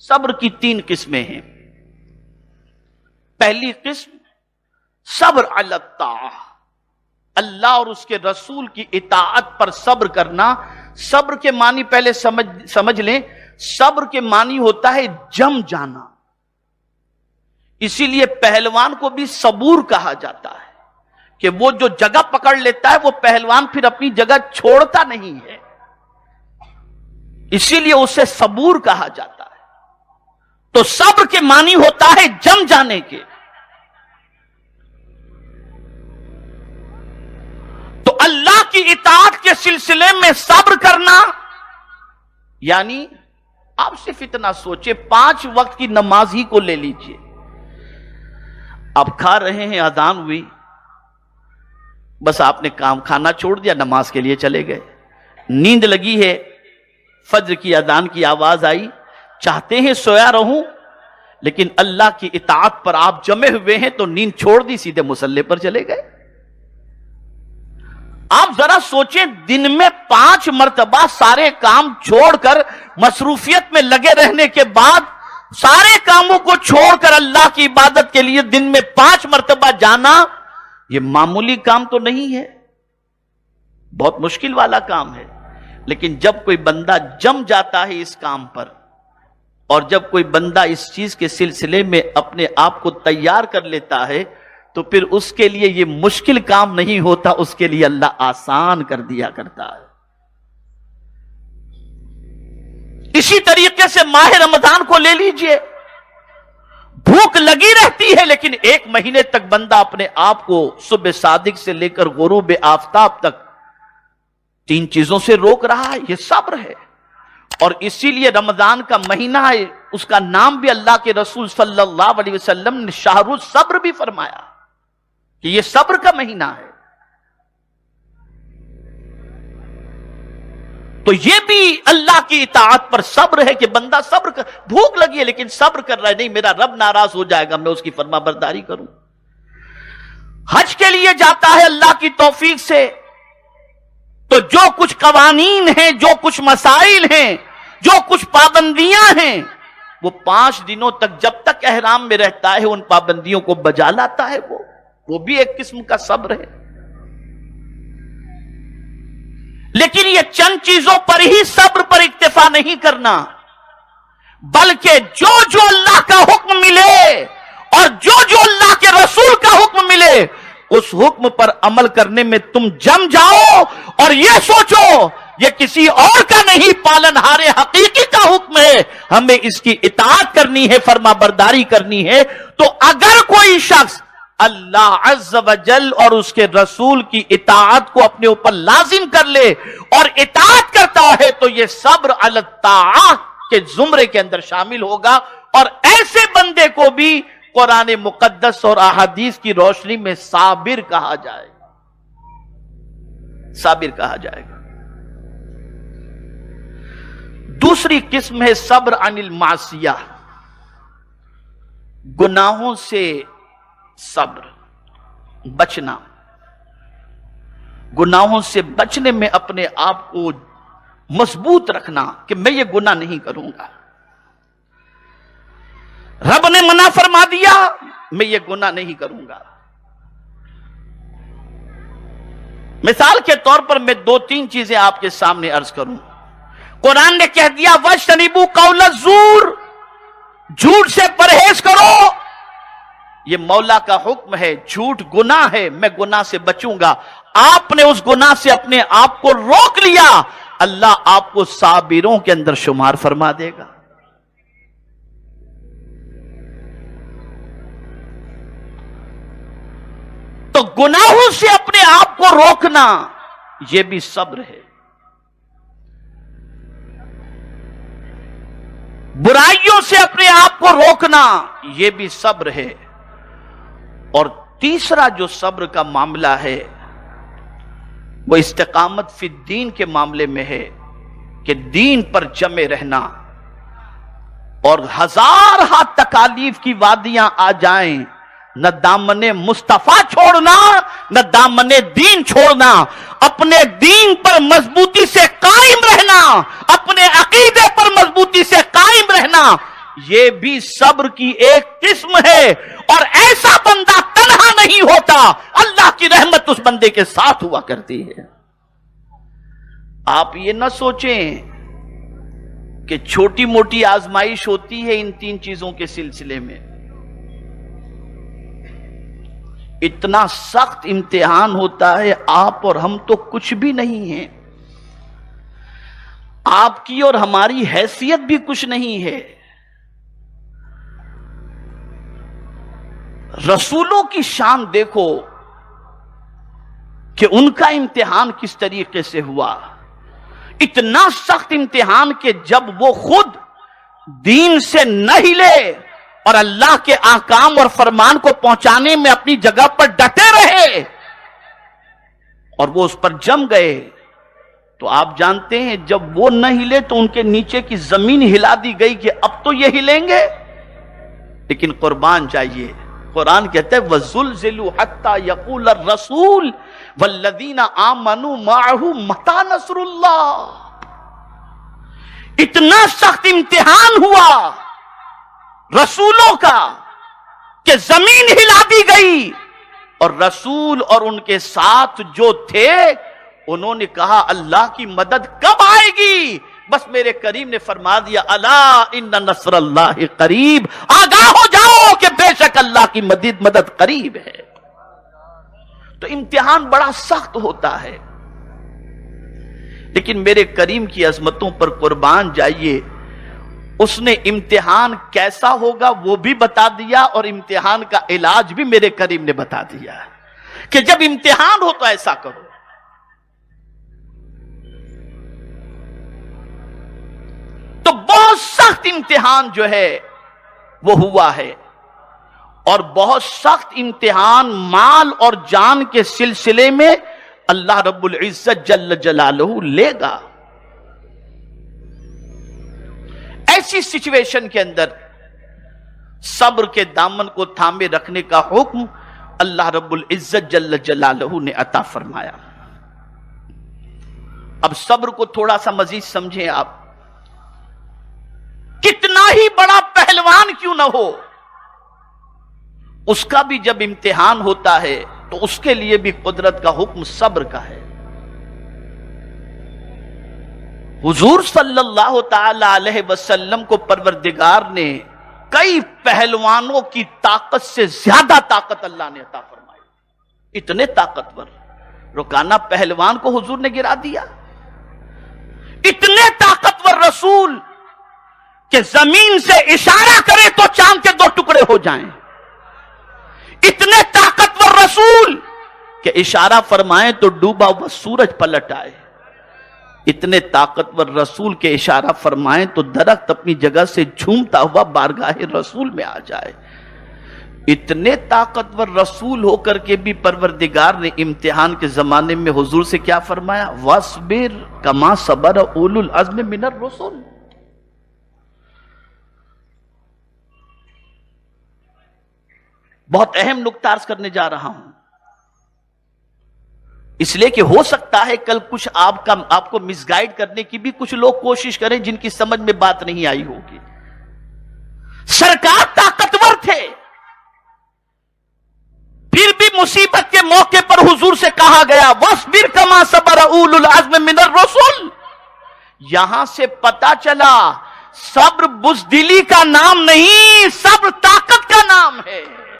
صبر کی 3 قسمیں ہیں. پہلی قسم صبر علی الطاعہ، اللہ اور اس کے رسول کی اطاعت پر صبر کرنا. صبر کے معنی پہلے سمجھ لیں. صبر کے معنی ہوتا ہے جم جانا. اسی لیے پہلوان کو بھی صبور کہا جاتا ہے کہ وہ جو جگہ پکڑ لیتا ہے وہ پہلوان پھر اپنی جگہ چھوڑتا نہیں ہے، اسی لیے اسے صبور کہا جاتا ہے. تو صبر کے معنی ہوتا ہے جم جانے کے. تو اللہ کی اطاعت کے سلسلے میں صبر کرنا، یعنی آپ صرف اتنا سوچے 5 وقت کی نماز ہی کو لے لیجئے. آپ کھا رہے ہیں، اذان ہوئی، بس آپ نے کھانا چھوڑ دیا، نماز کے لیے چلے گئے. نیند لگی ہے، فجر کی اذان کی آواز آئی، چاہتے ہیں سویا رہوں، لیکن اللہ کی اطاعت پر آپ جمے ہوئے ہیں تو نیند چھوڑ دی، سیدھے مصلی پر چلے گئے. آپ ذرا سوچیں، دن میں 5 مرتبہ سارے کام چھوڑ کر مصروفیت میں لگے رہنے کے بعد سارے کاموں کو چھوڑ کر اللہ کی عبادت کے لیے دن میں 5 مرتبہ جانا، یہ معمولی کام تو نہیں ہے، بہت مشکل والا کام ہے. لیکن جب کوئی بندہ جم جاتا ہے اس کام پر، اور جب کوئی بندہ اس چیز کے سلسلے میں اپنے آپ کو تیار کر لیتا ہے تو پھر اس کے لیے یہ مشکل کام نہیں ہوتا، اس کے لیے اللہ آسان کر دیا کرتا ہے. اسی طریقے سے ماہ رمضان کو لے لیجئے، بھوک لگی رہتی ہے لیکن 1 مہینے تک بندہ اپنے آپ کو صبح صادق سے لے کر غروب آفتاب تک 3 چیزوں سے روک رہا ہے، یہ صبر ہے. اور اسی لیے رمضان کا مہینہ ہے، اس کا نام بھی اللہ کے رسول صلی اللہ علیہ وسلم نے شہر الصبر بھی فرمایا کہ یہ صبر کا مہینہ ہے. تو یہ بھی اللہ کی اطاعت پر صبر ہے کہ بندہ صبر کر، بھوک لگی ہے لیکن صبر کر رہا ہے، نہیں میرا رب ناراض ہو جائے گا، میں اس کی فرما برداری کروں. حج کے لیے جاتا ہے اللہ کی توفیق سے، تو جو کچھ قوانین ہیں، جو کچھ مسائل ہیں، جو کچھ پابندیاں ہیں، وہ 5 دنوں تک جب تک احرام میں رہتا ہے ان پابندیوں کو بجا لاتا ہے. وہ بھی ایک قسم کا صبر ہے. لیکن یہ چند چیزوں پر ہی صبر پر اکتفا نہیں کرنا، بلکہ جو جو اللہ کا حکم ملے اور جو جو اللہ کے رسول کا حکم ملے اس حکم پر عمل کرنے میں تم جم جاؤ، اور یہ سوچو یہ کسی اور کا نہیں، پالنہار حقیقی کا حکم ہے، ہمیں اس کی اطاعت کرنی ہے، فرما برداری کرنی ہے. تو اگر کوئی شخص اللہ عز و جل اور اس کے رسول کی اطاعت کو اپنے اوپر لازم کر لے اور اطاعت کرتا ہے تو یہ صبر علی الطاعہ کے زمرے کے اندر شامل ہوگا. اور ایسے بندے کو بھی قرآن مقدس اور احادیث کی روشنی میں صابر کہا جائے گا، صابر کہا جائے گا. دوسری قسم ہے صبر عن المعصیہ، گناہوں سے صبر، بچنا، گناہوں سے بچنے میں اپنے آپ کو مضبوط رکھنا کہ میں یہ گناہ نہیں کروں گا. رب نے منع فرما دیا، میں یہ گناہ نہیں کروں گا. مثال کے طور پر میں 2-3 چیزیں آپ کے سامنے عرض کروں. قرآن نے کہہ دیا وَاجْتَنِبُوا قَوْلَ الزُّورِ، جھوٹ سے پرہیز کرو. یہ مولا کا حکم ہے، جھوٹ گناہ ہے، میں گناہ سے بچوں گا. آپ نے اس گناہ سے اپنے آپ کو روک لیا، اللہ آپ کو صابروں کے اندر شمار فرما دے گا. تو گناہوں سے اپنے آپ کو روکنا یہ بھی صبر ہے. برائیوں سے اپنے آپ کو روکنا یہ بھی صبر ہے. اور تیسرا جو صبر کا معاملہ ہے وہ استقامت فی الدین کے معاملے میں ہے کہ دین پر جمے رہنا، اور 1000 تکالیف کی وادیاں آ جائیں، نہ دامن مصطفیٰ چھوڑنا، نہ دامن دین چھوڑنا، اپنے دین پر مضبوطی سے قائم رہنا، اپنے عقیدے پر مضبوطی سے قائم رہنا. یہ بھی صبر کی ایک قسم ہے، اور ایسا بندہ تنہا نہیں ہوتا، اللہ کی رحمت اس بندے کے ساتھ ہوا کرتی ہے۔ آپ یہ نہ سوچیں کہ چھوٹی موٹی آزمائش ہوتی ہے ان تین چیزوں کے سلسلے میں، اتنا سخت امتحان ہوتا ہے۔ آپ اور ہم تو کچھ بھی نہیں ہیں، آپ کی اور ہماری حیثیت بھی کچھ نہیں ہے۔ رسولوں کی شان دیکھو کہ ان کا امتحان کس طریقے سے ہوا، اتنا سخت امتحان کہ جب وہ خود دین سے نہ ہلے اور اللہ کے احکام اور فرمان کو پہنچانے میں اپنی جگہ پر ڈٹے رہے اور وہ اس پر جم گئے، تو آپ جانتے ہیں جب وہ نہ ہلے تو ان کے نیچے کی زمین ہلا دی گئی کہ اب تو یہ ہلیں گے۔ لیکن قربان جائیے، قرآن کہتا ہے وَزُلْزِلُوا حَتَّى يَقُولَ الرَّسُولُ وَالَّذِينَ آمَنُوا مَعَهُ مَتَىٰ نَصْرُ اللَّهِ۔ اتنا سخت امتحان ہوا رسولوں کا کہ زمین ہلا دی گئی، اور رسول اور ان کے ساتھ جو تھے انہوں نے کہا اللہ کی مدد کب آئے گی؟ بس میرے کریم نے فرما دیا الا ان نصر اللہ قریب، آگاہ ہو جاؤ کہ بے شک اللہ کی مدد قریب ہے۔ تو امتحان بڑا سخت ہوتا ہے، لیکن میرے کریم کی عظمتوں پر قربان جائیے، اس نے امتحان کیسا ہوگا وہ بھی بتا دیا، اور امتحان کا علاج بھی میرے کریم نے بتا دیا کہ جب امتحان ہو تو ایسا کرو۔ تو بہت سخت امتحان جو ہے وہ ہوا ہے، اور بہت سخت امتحان مال اور جان کے سلسلے میں اللہ رب العزت جل جلالہ لے گا۔ ایسی سچویشن کے اندر صبر کے دامن کو تھامے رکھنے کا حکم اللہ رب العزت جل جلالہ نے عطا فرمایا۔ اب صبر کو تھوڑا سا مزید سمجھیں آپ، کتنا ہی بڑا پہلوان کیوں نہ ہو، اس کا بھی جب امتحان ہوتا ہے تو اس کے لیے بھی قدرت کا حکم صبر کا ہے۔ حضور صلی اللہ تعالی علیہ وسلم کو پروردگار نے کئی پہلوانوں کی طاقت سے زیادہ طاقت اللہ نے عطا فرمائی، اتنے طاقتور رکانہ پہلوان کو حضور نے گرا دیا، اتنے طاقتور رسول کہ زمین سے اشارہ کرے تو چاند کے 2 ٹکڑے ہو جائیں، اتنے طاقتور رسول کہ اشارہ فرمائیں تو ڈوبا ہوا سورج پلٹ آئے، اتنے طاقتور رسول کے اشارہ فرمائیں تو درخت اپنی جگہ سے جھومتا ہوا بارگاہ رسول میں آ جائے۔ اتنے طاقتور رسول ہو کر کے بھی پروردگار نے امتحان کے زمانے میں حضور سے کیا فرمایا؟ وَاصْبِرْ كَمَا صَبَرَ أُولُو الْعَزْمِ مِنَ الرُّسُلِ۔ بہت اہم نکتہ عرض کرنے جا رہا ہوں، اس لیے کہ ہو سکتا ہے کل کچھ آپ کو مس گائیڈ کرنے کی بھی کچھ لوگ کوشش کریں جن کی سمجھ میں بات نہیں آئی ہوگی۔ سرکار طاقتور تھے، پھر بھی مصیبت کے موقع پر حضور سے کہا گیا وَاصْبِرْ كَمَا صَبَرَ أُولُو الْعَزْمِ مِنَ الرُّسُلِ۔ یہاں سے پتا چلا صبر بزدلی کا نام نہیں، صبر